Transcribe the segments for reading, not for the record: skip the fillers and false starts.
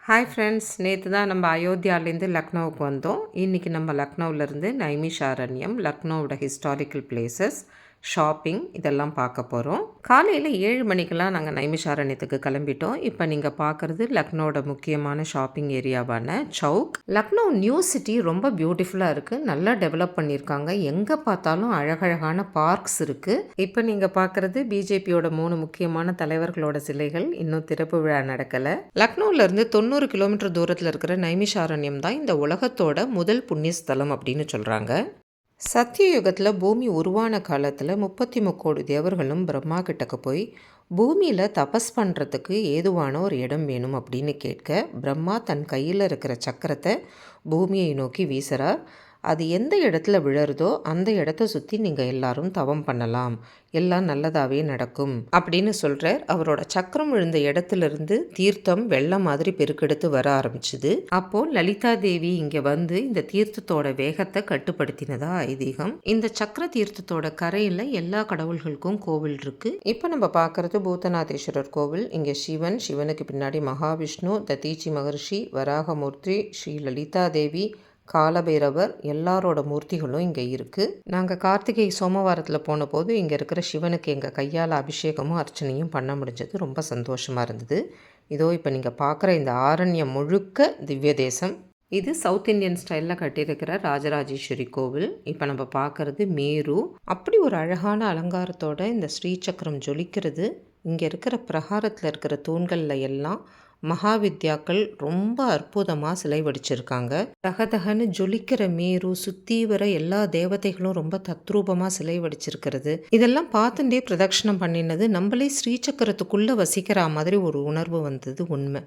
Hi friends, நேற்று தான் நம்ம அயோத்தியாவிலேருந்து லக்னோவுக்கு வந்தோம். இன்றைக்கி நம்ம லக்னோவிலேருந்து நைமிஷாரண்யம், லக்னோவோட ஹிஸ்டாரிக்கல் பிளேசஸ், ஷாப்பிங் இதெல்லாம் பார்க்க போகிறோம். காலையில் 7 மணிக்கெலாம் நாங்கள் நைமிஷாரண்யத்துக்கு கிளம்பிட்டோம். இப்போ நீங்கள் பார்க்குறது லக்னோவோட முக்கியமான ஷாப்பிங் ஏரியாவான சவுக். லக்னோ நியூ சிட்டி ரொம்ப பியூட்டிஃபுல்லாக இருக்குது, நல்லா டெவலப் பண்ணியிருக்காங்க. எங்கே பார்த்தாலும் அழகழகான பார்க்ஸ் இருக்குது. இப்போ நீங்கள் பார்க்குறது பிஜேபியோட 3 முக்கியமான தலைவர்களோட சிலைகள். இன்னும் திறப்பு விழா நடக்கலை. லக்னோவிலேருந்து 90 கிலோமீட்டர் தூரத்தில் இருக்கிற நைமிஷாரண்யம் தான் இந்த உலகத்தோட முதல் புண்ணிய ஸ்தலம் அப்படின்னு சொல்கிறாங்க. சத்தியயுகத்தில் பூமி உருவான காலத்தில் 33 கோடி தேவர்களும் பிரம்மா கிட்டக்க போய் பூமியில் தபஸ் பண்ணுறதுக்கு ஏதுவான ஒரு இடம் வேணும் அப்படின்னு கேட்க, பிரம்மா தன் கையில் இருக்கிற சக்கரத்தை பூமியை நோக்கி வீசுகிறார். அது எந்த இடத்துல விழருதோ அந்த இடத்த சுற்றி நீங்கள் எல்லாரும் தவம் பண்ணலாம், எல்லாம் நல்லதாகவே நடக்கும் அப்படின்னு சொல்கிறார். அவரோட சக்கரம் விழுந்த இடத்துலேருந்து தீர்த்தம் வெள்ளம் மாதிரி பெருக்கெடுத்து வர ஆரம்பிச்சுது. அப்போது லலிதா தேவி இங்கே வந்து இந்த தீர்த்தத்தோட வேகத்தை கட்டுப்படுத்தினதா ஐதீகம். இந்த சக்கர தீர்த்தத்தோட கரையில் எல்லா கடவுள்களுக்கும் கோவில் இருக்குது. இப்போ நம்ம பார்க்குறது பூதநாதேஸ்வரர் கோவில். இங்கே சிவன், சிவனுக்கு பின்னாடி மகாவிஷ்ணு, ததீச்சி மகர்ஷி, வராகமூர்த்தி, ஸ்ரீ லலிதா தேவி, காலபைரவர் எல்லாரோட மூர்த்திகளும் இங்கே இருக்குது. நாங்கள் கார்த்திகை சோமவாரத்தில் போன போது இங்கே இருக்கிற சிவனுக்கு எங்கள் கையால் அபிஷேகமும் அர்ச்சனையும் பண்ண முடிஞ்சது. ரொம்ப சந்தோஷமாக இருந்தது. இதோ இப்போ நீங்கள் பார்க்குற இந்த ஆரண்யம் முழுக்க திவ்ய தேசம். இது சவுத் இந்தியன் ஸ்டைலில் கட்டியிருக்கிற ராஜராஜேஸ்வரி கோவில். இப்போ நம்ம பார்க்குறது மேரு. அப்படி ஒரு அழகான அலங்காரத்தோட இந்த ஸ்ரீசக்கரம் ஜொலிக்கிறது. இங்கே இருக்கிற பிரகாரத்தில் இருக்கிற தூண்களில் எல்லாம் மகாவித்யாக்கள் ரொம்ப அற்புதமாக சிலை வடிச்சிருக்காங்க. தகதகன்னு ஜொலிக்கிற மேரு, சுற்றி வர எல்லா தேவதைகளும் ரொம்ப தத்ரூபமாக சிலை வடிச்சிருக்கிறது. இதெல்லாம் பார்த்துட்டே பிரதட்சணம் பண்ணினது நம்மளே ஸ்ரீசக்கரத்துக்குள்ளே வசிக்கிற மாதிரி ஒரு உணர்வு வந்தது. உண்மை,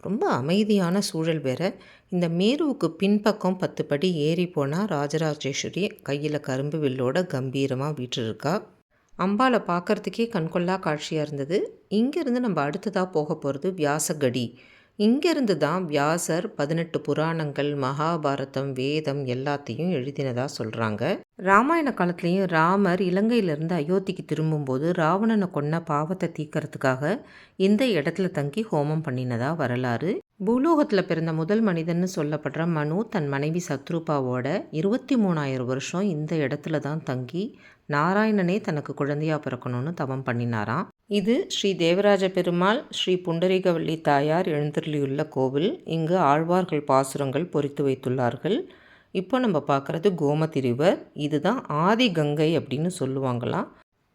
ரொம்ப அமைதியான சூழல் வேற. இந்த மேருவுக்கு பின்பக்கம் 10 படி ஏறி போனால் ராஜராஜேஸ்வரி கையில் கரும்பு வில்லோட கம்பீரமாக வீற்றிருக்கா. அம்பாவை பார்க்குறதுக்கே கண்கொள்ளா காட்சியாக இருந்தது. இங்கேருந்து நம்ம அடுத்ததாக போக போகிறது வியாசகடி. இங்கேருந்து தான் வியாசர் 18 புராணங்கள், மகாபாரதம், வேதம் எல்லாத்தையும் எழுதினதாக சொல்கிறாங்க. ராமாயண காலத்துலேயும் ராமர் இலங்கையிலேருந்து அயோத்திக்கு திரும்பும்போது ராவணனை கொன்ன பாவத்தை தீர்க்கறதுக்காக இந்த இடத்துல தங்கி ஹோமம் பண்ணினதா வரலாறு. பூலோகத்தில் பிறந்த முதல் மனிதன்னு சொல்லப்படுற மனு தன் மனைவி சத்ருபாவோட 23,000 வருஷம் இந்த இடத்துல தான் தங்கி நாராயணனே தனக்கு குழந்தையா பிறக்கணும்னு தவம் பண்ணினாராம். இது ஸ்ரீ தேவராஜ பெருமாள், ஸ்ரீ புண்டரீகவல்லி தாயார் எழுந்தருளியுள்ள கோவில். இங்கு ஆழ்வார்கள் பாசுரங்கள் பொறித்து வைத்துள்ளார்கள். இப்போ நம்ம பார்க்குறது கோமதி ரிவர். இதுதான் ஆதி கங்கை அப்படின்னு சொல்லுவாங்களாம்.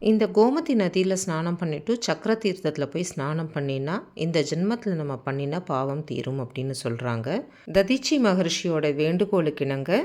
இந்த கோமதி நதியில் ஸ்நானம் பண்ணிவிட்டு சக்கர தீர்த்தத்தில் போய் ஸ்நானம் பண்ணினா இந்த ஜென்மத்தில் நம்ம பண்ணினா பாவம் தீரும் அப்படின்னு சொல்கிறாங்க. ததீச்சி மகர்ஷியோட வேண்டுகோளுக்கு இணங்க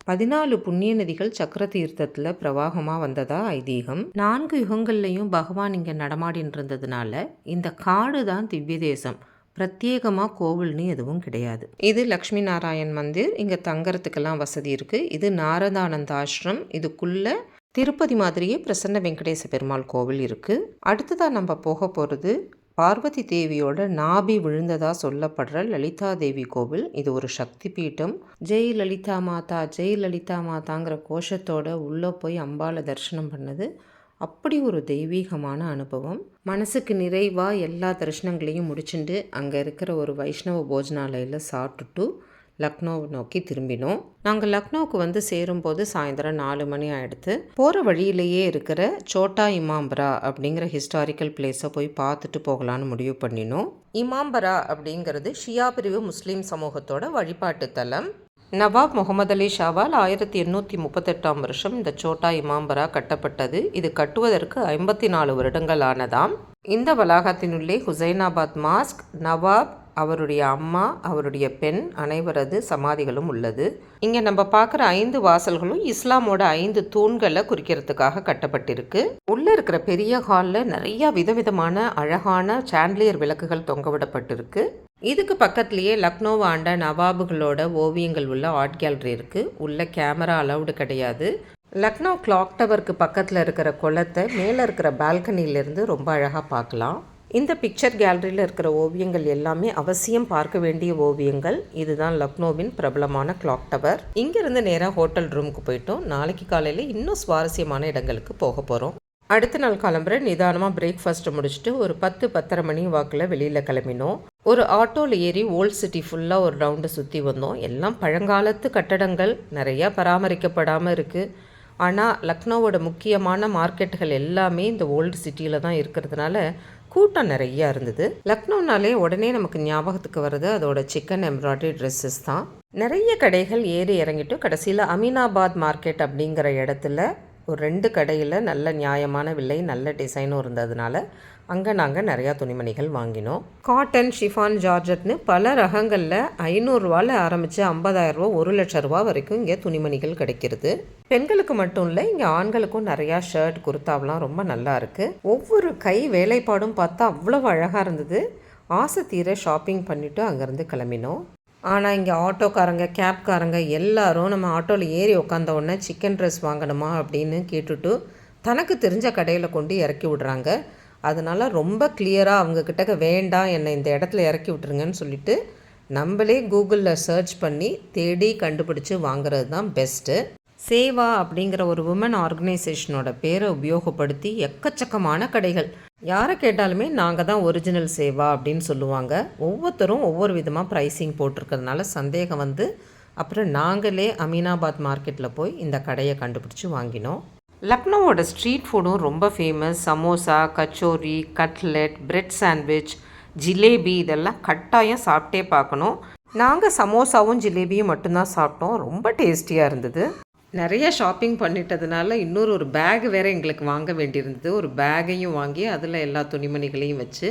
14 புண்ணிய நதிகள் சக்கர தீர்த்தத்தில் பிரவாகமாக வந்ததா ஐதீகம். 4 யுகங்கள்லையும் பகவான் இங்கே நடமாடின்னு இருந்ததுனால இந்த காடு தான் திவ்ய தேசம். பிரத்யேகமாக கோவில்னு எதுவும் கிடையாது. இது லக்ஷ்மி நாராயண் மந்திர். இங்கே தங்கறதுக்கெல்லாம் வசதி இருக்குது. இது நாரதானந்த ஆசிரம். இதுக்குள்ளே திருப்பதி மாதிரியே பிரசன்ன வெங்கடேச பெருமாள் கோவில் இருக்குது. அடுத்ததாக நம்ம போக போகிறது பார்வதி தேவியோட நாபி விழுந்ததாக சொல்லப்படுற லலிதா தேவி கோவில். இது ஒரு சக்தி பீட்டம். ஜெய் லலிதா மாதா, ஜெய் லலிதா மாதாங்கிற கோஷத்தோட உள்ளே போய் அம்பாவை தரிசனம் பண்ணது அப்படி ஒரு தெய்வீகமான அனுபவம். மனசுக்கு நிறைவாக எல்லா தரிசனங்களையும் முடிச்சுட்டு அங்கே இருக்கிற ஒரு வைஷ்ணவ போஜனாலயில் சாப்பிட்டுட்டு லக்னோவை நோக்கி திரும்பினோம். நாங்கள் லக்னோவுக்கு வந்து சேரும்போது சாயந்தரம் 4 மணி ஆகிடுது. போகிற வழியிலேயே இருக்கிற சோட்டா இமாம்பரா அப்படிங்கிற ஹிஸ்டாரிக்கல் பிளேஸை போய் பார்த்துட்டு போகலான்னு முடிவு பண்ணினோம். இமாம்பரா அப்படிங்கிறது ஷியா பிரிவு முஸ்லீம் சமூகத்தோட வழிபாட்டு தலம். நவாப் முகமது அலி ஷாவால் 1838ஆம் வருஷம் இந்த சோட்டா இமாம்பரா கட்டப்பட்டது. இது கட்டுவதற்கு 54 வருடங்கள் ஆனதாம். இந்த வளாகத்தினுள்ளே ஹுசைனாபாத் மாஸ்க், நவாப், அவருடைய அம்மா, அவருடைய பெண் அனைவரது சமாதிகளும் உள்ளது. இங்கே நம்ம பார்க்குற 5 வாசல்களும் இஸ்லாமோட 5 தூண்களை குறிக்கிறதுக்காக கட்டப்பட்டிருக்கு. உள்ளே இருக்கிற பெரிய ஹாலில் நிறையா விதவிதமான அழகான சாண்ட்லியர் விளக்குகள் தொங்கவிடப்பட்டிருக்கு. இதுக்கு பக்கத்துலேயே லக்னோவை ஆண்ட நவாபுகளோட ஓவியங்கள் உள்ள ஆர்ட் கேலரி இருக்குது. உள்ள கேமரா அலவுடு கிடையாது. லக்னோ கிளாக் டவருக்கு பக்கத்தில் இருக்கிற குளத்தை மேலே இருக்கிற பால்கனியிலேருந்து ரொம்ப அழகாக பார்க்கலாம். இந்த பிக்சர் கேலரியில் இருக்கிற ஓவியங்கள் எல்லாமே அவசியம் பார்க்க வேண்டிய ஓவியங்கள். இதுதான் லக்னோவின் பிரபலமான கிளாக் டவர். இங்கேருந்து நேராக ஹோட்டல் ரூமுக்கு போயிட்டோம். நாளைக்கு காலையில் இன்னும் சுவாரஸ்யமான இடங்களுக்கு போக போகிறோம். அடுத்த நாள் கிளம்புற நிதானமாக பிரேக்ஃபாஸ்ட்டை முடிச்சுட்டு ஒரு 10-10:30 மணி வாக்கில் வெளியில் கிளம்பினோம். ஒரு ஆட்டோவில் ஏறி ஓல்ட் சிட்டி ஃபுல்லாக ஒரு ரவுண்டு சுற்றி வந்தோம். எல்லாம் பழங்காலத்து கட்டடங்கள், நிறையா பராமரிக்கப்படாமல் இருக்குது. ஆனால் லக்னோவோட முக்கியமான மார்க்கெட்டுகள் எல்லாமே இந்த ஓல்டு சிட்டியில் தான் இருக்கிறதுனால கூட்டம் நிறையா இருந்தது. லக்னோனாலே உடனே நமக்கு ஞாபகத்துக்கு வருது அதோட சிக்கன் எம்ப்ராய்டரி ட்ரெஸ்ஸஸ் தான். நிறைய கடைகள் ஏறி இறங்கிட்டு கடைசியில் அமீனாபாத் மார்க்கெட் அப்படிங்கிற இடத்துல ஒரு 2 கடையில் நல்ல நியாயமான விலை, நல்ல டிசைனும் இருந்ததுனால அங்கே நாங்கள் நிறையா துணிமணிகள் வாங்கினோம். காட்டன், ஷிஃபான், ஜார்ஜட்னு பல ரகங்களில் 500 ஆரம்பித்து 50,000 1,00,000 வரைக்கும் இங்கே துணிமணிகள் கிடைக்கிறது. பெண்களுக்கு மட்டும் இல்லை, இங்கே ஆண்களுக்கும் நிறையா ஷர்ட், குர்தாவெலாம் ரொம்ப நல்லா இருக்குது. ஒவ்வொரு கை வேலைப்பாடும் பார்த்தா அவ்வளோ அழகாக இருந்தது. ஆசை தீர ஷாப்பிங் பண்ணிவிட்டு அங்கேருந்து கிளம்பினோம். ஆனால் இங்கே ஆட்டோக்காரங்க, கேப்காரங்க எல்லாரும் நம்ம ஆட்டோவில் ஏறி உட்காந்த உடனே சிக்கன் ட்ரெஸ் வாங்கணுமா அப்படின்னு கேட்டுட்டு தனக்கு தெரிஞ்ச கடையில் கொண்டு இறக்கி விட்றாங்க. அதனால் ரொம்ப கிளியராக அவங்கக்கிட்ட வேண்டாம், என்னை இந்த இடத்துல இறக்கி விட்ருங்கன்னு சொல்லிவிட்டு நம்மளே கூகுளில் சர்ச் பண்ணி தேடி கண்டுபிடிச்சி வாங்குறது தான் பெஸ்ட்டு. சேவா அப்படிங்கிற ஒரு உமன் ஆர்கனைசேஷனோட பேரை உபயோகப்படுத்தி எக்கச்சக்கமான கடைகள், யாரை கேட்டாலுமே நாங்கள் தான் ஒரிஜினல் சேவா அப்படின்னு சொல்லுவாங்க. ஒவ்வொருத்தரும் ஒவ்வொரு விதமாக ப்ரைஸிங் போட்டிருக்கிறதுனால சந்தேகம் வந்து அப்புறம் நாங்களே அமீனாபாத் மார்க்கெட்டில் போய் இந்த கடையை கண்டுபிடிச்சி வாங்கினோம். லக்னோவோட ஸ்ட்ரீட் ஃபுட்டும் ரொம்ப famous. Samosa, kachori, cutlet, bread sandwich, jalebi இதெல்லாம் கட்டாயம் சாப்பிட்டே பார்க்கணும். நாங்கள் சமோசாவும் ஜிலேபியும் மட்டும்தான் சாப்பிட்டோம். ரொம்ப டேஸ்டியாக இருந்தது. நிறைய ஷாப்பிங் பண்ணிட்டதுனால ஒரு பேக் வேறு எங்களுக்கு வாங்க வேண்டியிருந்தது. ஒரு பேக்கையும் வாங்கி அதில் எல்லா துணிமணிகளையும் வச்சு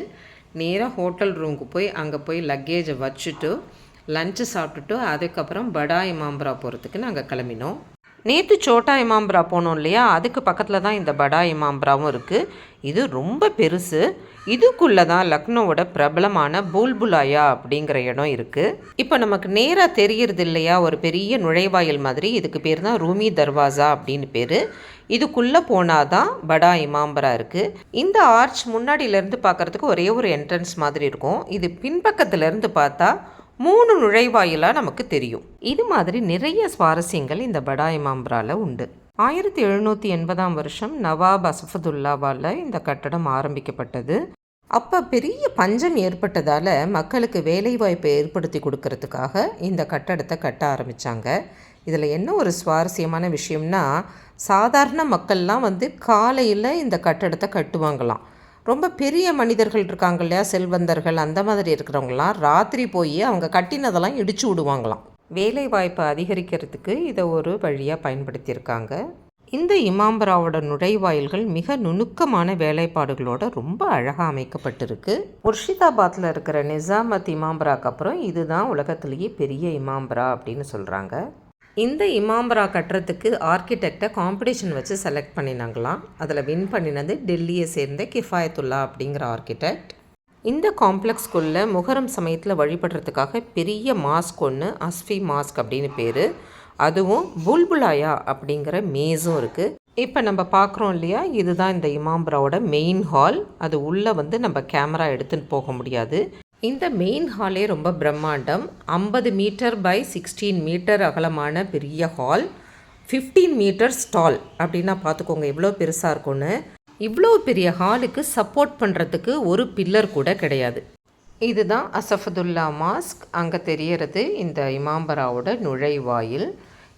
நேராக ஹோட்டல் ரூமுக்கு போய் அங்கே போய் லக்கேஜை வச்சுட்டு லஞ்சு சாப்பிட்டுட்டு அதுக்கப்புறம் படா இமாம்ப்ரா போகிறதுக்கு நாங்கள் கிளம்பினோம். நேற்று சோட்டா இமாம்ப்ரா போனோம் இல்லையா, அதுக்கு பக்கத்தில் தான் இந்த படா இமாம்ப்ராவும் இருக்குது. இது ரொம்ப பெருசு. இதுக்குள்ளே தான் லக்னோவோட பிரபலமான பூல்புலாயா அப்படிங்கிற இடம் இருக்குது. இப்போ நமக்கு நேராக தெரியறது இல்லையா ஒரு பெரிய நுழைவாயில் மாதிரி, இதுக்கு பேர் தான் ரூமி தர்வாசா அப்படின்னு பேர். இதுக்குள்ளே போனால் தான் படா இமாம்ப்ரா இருக்குது. இந்த ஆர்ச் முன்னாடியிலேருந்து பார்க்குறதுக்கு ஒரே ஒரு என்ட்ரன்ஸ் மாதிரி இருக்கும். இது பின்பக்கத்துலேருந்து பார்த்தா 3 நுழைவாயிலாக நமக்கு தெரியும். இது மாதிரி நிறைய சுவாரஸ்யங்கள் இந்த படா இமாம்ப்ராவில் உண்டு. 1780ஆம் வருஷம் நவாப் அசஃபதுல்லாவால் இந்த கட்டடம் ஆரம்பிக்கப்பட்டது. அப்போ பெரிய பஞ்சம் ஏற்பட்டதால் மக்களுக்கு வேலைவாய்ப்பை ஏற்படுத்தி கொடுக்கறதுக்காக இந்த கட்டடத்தை கட்ட ஆரம்பித்தாங்க. இதில் என்ன ஒரு சுவாரஸ்யமான விஷயம்னா, சாதாரண மக்கள்லாம் வந்து காலையில் இந்த கட்டடத்தை கட்டுவாங்களாம். ரொம்ப பெரிய மனிதர்கள் இருக்காங்க இல்லையா, செல்வந்தர்கள், அந்த மாதிரி இருக்கிறவங்களாம் ராத்திரி போய் அவங்க கட்டினதெல்லாம் இடிச்சு விடுவாங்களாம். வேலை வாய்ப்பை அதிகரிக்கிறதுக்கு இதை ஒரு வழியாக பயன்படுத்தியிருக்காங்க. இந்த இமாம்ப்ராவோட நுழைவாயில்கள் மிக நுணுக்கமான வேலைப்பாடுகளோட ரொம்ப அழகாக அமைக்கப்பட்டிருக்கு. முர்ஷிதாபாத்தில் இருக்கிற நிசாமத் இமாம்ப்ராக்கு அப்புறம் இதுதான் உலகத்திலேயே பெரிய இமாம்ப்ரா அப்படின்னு சொல்கிறாங்க. இந்த இமாம்ப்ரா கட்டுறதுக்கு ஆர்கிடெக்டை காம்படிஷன் வச்சு செலக்ட் பண்ணினாங்களாம். அதில் வின் பண்ணினது டெல்லியை சேர்ந்த கிஃபாயத்துல்லா அப்படிங்கிற ஆர்கிடெக்ட். இந்த காம்ப்ளெக்ஸ்குள்ளே முகரம் சமயத்தில் வழிபடுறதுக்காக பெரிய மாஸ்க் ஒன்று, அஸ்ஃபி மாஸ்க் அப்படின்னு பேர், அதுவும் புல்புலாயா அப்படிங்கிற மேஸும் இருக்குது. இப்போ நம்ம பார்க்குறோம் இல்லையா, இதுதான் இந்த இமாம்ப்ராவோட மெயின் ஹால். அது உள்ளே வந்து நம்ம கேமரா எடுத்துன்னு போக முடியாது. இந்த மெயின் ஹாலே ரொம்ப பிரம்மாண்டம். 50 மீட்டர் பை 16 மீட்டர் அகலமான பெரிய ஹால், 15 மீட்டர்ஸ் டால். அப்படின்னா பார்த்துக்கோங்க எவ்வளோ பெருசாக இருக்கும்னு. இவ்வளோ பெரிய ஹாலுக்கு சப்போர்ட் பண்ணுறதுக்கு ஒரு பில்லர் கூட கிடையாது. இதுதான் அசஃபதுல்லா மாஸ்க். அங்கே தெரியறது இந்த இமாம்ப்ராவோட நுழைவாயில்.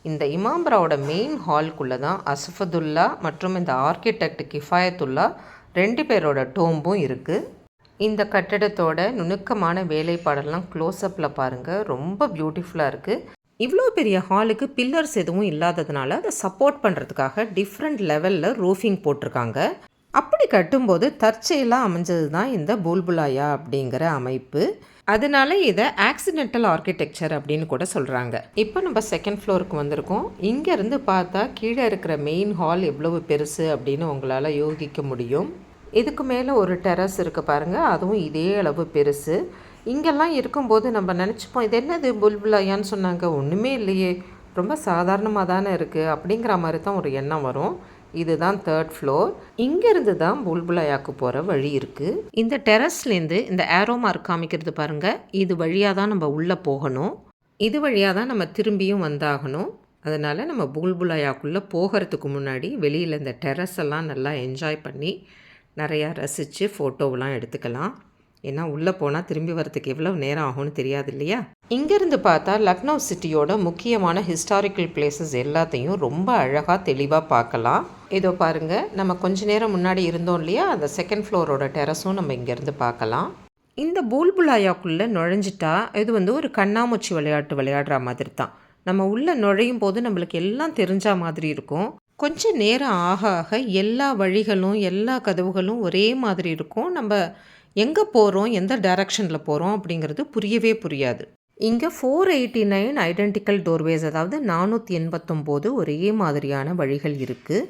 இந்த இமாம்ப்ராவோட மெயின் ஹால்குள்ளே தான் அசஃபதுல்லா மற்றும் இந்த ஆர்கிடெக்ட் கிஃபாயத்துல்லா 2 பேரோட டோம்பும் இருக்குது. இந்த கட்டடத்தோட நுணுக்கமான வேலைப்பாடெல்லாம் க்ளோஸ்அப்பில் பாருங்கள், ரொம்ப பியூட்டிஃபுல்லாக இருக்குது. இவ்வளோ பெரிய ஹாலுக்கு பில்லர்ஸ் எதுவும் இல்லாததுனால அதை சப்போர்ட் பண்ணுறதுக்காக டிஃப்ரெண்ட் லெவலில் ரூஃபிங் போட்டிருக்காங்க. அப்படி கட்டும்போது தற்செயலாக அமைஞ்சது தான் இந்த பூல்புலாயா அப்படிங்கிற அமைப்பு. அதனால இதை ஆக்சிடென்டல் ஆர்கிடெக்சர் அப்படின்னு கூட சொல்கிறாங்க. இப்போ நம்ம செகண்ட் ஃப்ளோருக்கு வந்திருக்கோம். இங்கேருந்து பார்த்தா கீழே இருக்கிற மெயின் ஹால் எவ்வளவு பெருசு அப்படின்னு உங்களால் யோகிக்க முடியும். இதுக்கு மேலே ஒரு டெரஸ் இருக்குது பாருங்கள், அதுவும் இதே அளவு பெருசு. இங்கெல்லாம் இருக்கும்போது நம்ம நினச்சிப்போம் இது என்னது புல்புலாயான்னு சொன்னாங்க, ஒன்றுமே இல்லையே, ரொம்ப சாதாரணமாக தானே இருக்குது அப்படிங்கிற மாதிரி தான் ஒரு எண்ணம் வரும். இதுதான் 3rd ஃப்ளோர். இங்கேருந்து தான் புல்புலாயாக்கு போகிற வழி இருக்குது. இந்த டெரஸ்லேருந்து இந்த ஏரோ மார்க் காமிக்கிறது பாருங்கள், இது வழியாக தான் நம்ம உள்ளே போகணும். இது வழியாக தான் நம்ம திரும்பியும் வந்தாகணும். அதனால் நம்ம பூல்புலாயாக்குள்ளே போகிறதுக்கு முன்னாடி வெளியில் இந்த டெரஸ் எல்லாம் நல்லா என்ஜாய் பண்ணி நிறையா ரசித்து ஃபோட்டோவெலாம் எடுத்துக்கலாம். ஏன்னா உள்ளே போனால் திரும்பி வரத்துக்கு எவ்வளோ நேரம் ஆகும்னு தெரியாது இல்லையா. இங்கேருந்து பார்த்தா லக்னோ சிட்டியோட முக்கியமான ஹிஸ்டாரிக்கல் பிளேசஸ் எல்லாத்தையும் ரொம்ப அழகாக தெளிவாக பார்க்கலாம். இதோ பாருங்கள், நம்ம கொஞ்ச நேரம் முன்னாடி இருந்தோம் இல்லையா, அந்த செகண்ட் ஃப்ளோரோட டெரஸும் நம்ம இங்கேருந்து பார்க்கலாம். இந்த பூல்புலாயாக்குள்ளே நுழைஞ்சிட்டா இது ஒரு கண்ணாமூச்சி விளையாட்டு விளையாடுற மாதிரி தான். நம்ம உள்ளே நுழையும் போது நம்மளுக்கு எல்லாம் தெரிஞ்ச மாதிரி இருக்கும். கொஞ்சம் நேரம் ஆக ஆக எல்லா வழிகளும் எல்லா கதவுகளும் ஒரே மாதிரி இருக்கும். நம்ம எங்கே போகிறோம், எந்த டைரக்ஷனில் போகிறோம் அப்படிங்கிறது புரியவே புரியாது. இங்கே 489 ஐடென்டிக்கல் டோர்வேஸ், அதாவது 489 ஒரே மாதிரியான வழிகள் இருக்குது.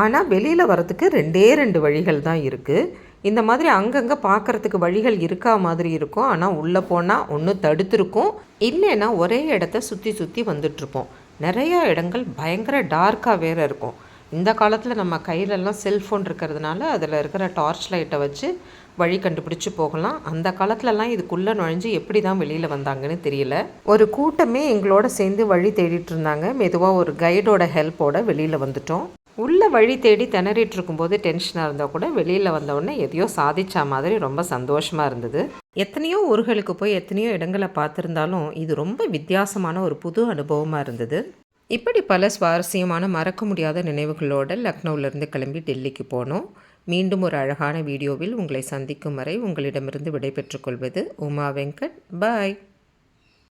ஆனால் வெளியில் வரத்துக்கு 2 வழிகள் தான் இருக்குது. இந்த மாதிரி அங்கங்கே பார்க்குறதுக்கு வழிகள் இருக்கா மாதிரி இருக்கும். ஆனால் உள்ளே போனால் ஒன்று தடுத்துருக்கும், இல்லைன்னா ஒரே இடத்த சுற்றி சுற்றி வந்துட்டுருப்போம். நிறையா இடங்கள் பயங்கர டார்க்காக வேறு இருக்கும். இந்த காலத்தில் நம்ம கையிலெல்லாம் செல்ஃபோன் இருக்கிறதுனால அதில் இருக்கிற டார்ச் லைட்டை வச்சு வழி கண்டுபிடிச்சி போகலாம். அந்த காலத்துலலாம் இதுக்குள்ளே நுழைஞ்சு எப்படி தான் வெளியில் வந்தாங்கன்னு தெரியல. ஒரு கூட்டமே எங்களோட சேர்ந்து வழி தேடிட்டு இருந்தாங்க. மெதுவாக ஒரு கைடோட ஹெல்ப்போட வெளியில் வந்துட்டோம். உள்ளே வழி தேடி திணறிட்டு இருக்கும்போது டென்ஷனாக இருந்தால் கூட வெளியில் வந்தவுடனே எதையோ சாதிச்சா மாதிரி ரொம்ப சந்தோஷமாக இருந்தது. எத்தனையோ ஊர்களுக்கு போய் எத்தனையோ இடங்களை பார்த்துருந்தாலும் இது ரொம்ப வித்தியாசமான ஒரு புது அனுபவமாக இருந்தது. இப்படி பல சுவாரஸ்யமான மறக்க முடியாத நினைவுகளோடு லக்னோவிலிருந்து கிளம்பி டெல்லிக்கு போனோம். மீண்டும் ஒரு அழகான வீடியோவில் உங்களை சந்திக்கும் வரை உங்களிடமிருந்து விடைபெற்றுக் கொள்வது உமா வெங்கட். பாய்.